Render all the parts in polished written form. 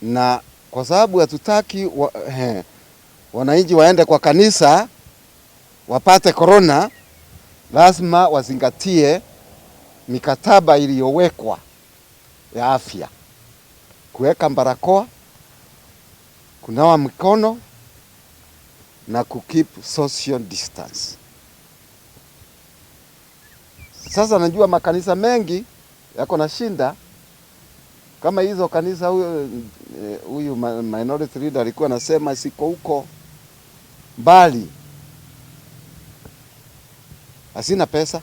na kwa sababu hatutaki wananchi waende kwa kanisa wapate corona, lazima wazingatie mikataba iliyowekwa ya afya, kuweka barakoa, kunawa mikono na keep social distance. Sasa najua makanisa mengi yako na shinda kama hizo kanisa. Huyu minority leader alikuwa anasema siko huko mbali, asina pesa.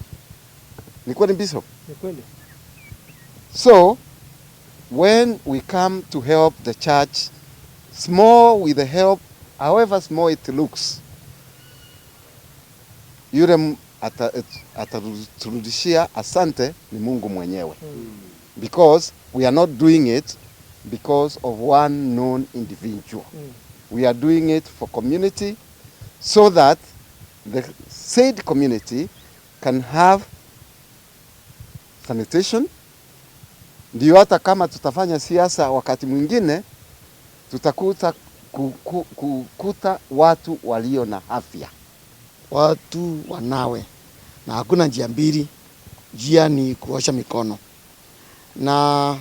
Ni kweli bishop? Ni kweli. So when we come to help the church, small with the help, however small it looks, yule ataturudishia asante ni Mungu mwenyewe. Because we are not doing it because of one known individual. We are doing it for community, so that the said community can have sanitation. Ndio hata kama tutafanya siasa wakati mwingine tutakuta kukuta watu walio na afya. Watu wanawe, na hakuna njia mbili, njia ni kuosha mikono. Na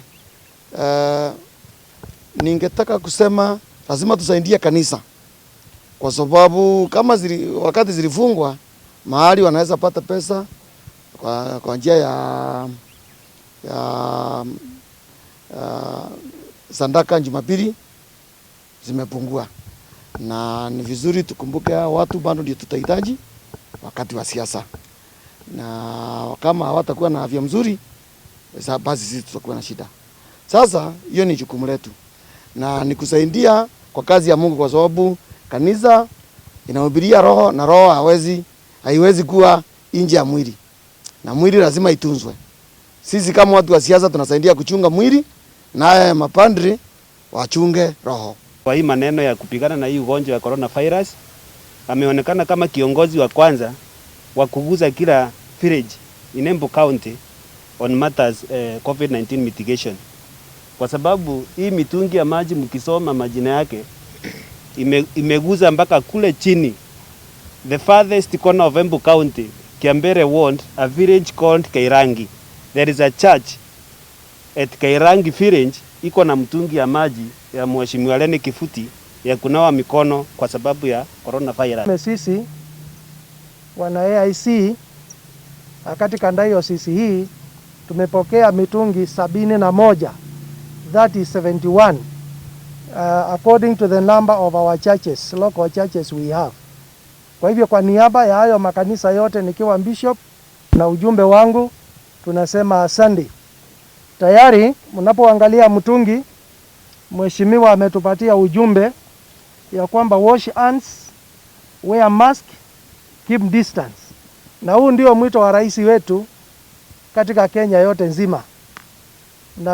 ningetaka kusema lazima tusaidie kanisa, kwa sababu kama wakati zilifungwa mahali wanaweza pata pesa kwa njia ya sandaka Jumapili zimepungua, na ni vizuri tukumbuke watu bado ndio tutahitaji wakati wa siasa, na kama hawatakuwa na afya mzuri basi sisi tutakuwa na shida. Sasa hiyo ni jukumu letu na ni kusaidia kwa kazi ya Mungu, kwa sababu kanisa inahubiria roho, na roho haiwezi kuwa nje ya mwili, na mwili lazima itunzwe. Sisi kama watu wa siasa tunasaidia kuchunga mwili, na mapadri wachunge roho. Kwa hii maneno ya kupigana na hii ugonjwa wa coronavirus, ameonekana kama kiongozi wa kwanza wa kuguza kila village in Embu County on matters COVID-19 mitigation. Kwa sababu hii mitungi ya maji mkisoma majina yake imeguza mpaka kule chini, the farthest corner of Embu County, Kiambere Ward, a village called Kairangi. There is a church at Kairangi village iko na mtungi ya maji ya Mheshimiwa Lene Kifuti ya kunawa mikono kwa sababu ya coronavirus. Sisi wana AIC katika dayosisi hii tumepokea mitungi 71, that is 71 according to the number of our churches, local churches we have. Kwa hivyo kwa niaba ya hayo makanisa yote nikiwa bishop na ujumbe wangu tunasema asante. Tayari mnapoangalia mtungi, mheshimiwa ametupatia ujumbe ya kwamba wash hands, wear mask, keep distance. Na huu ndio mwito wa rais wetu katika Kenya yote nzima.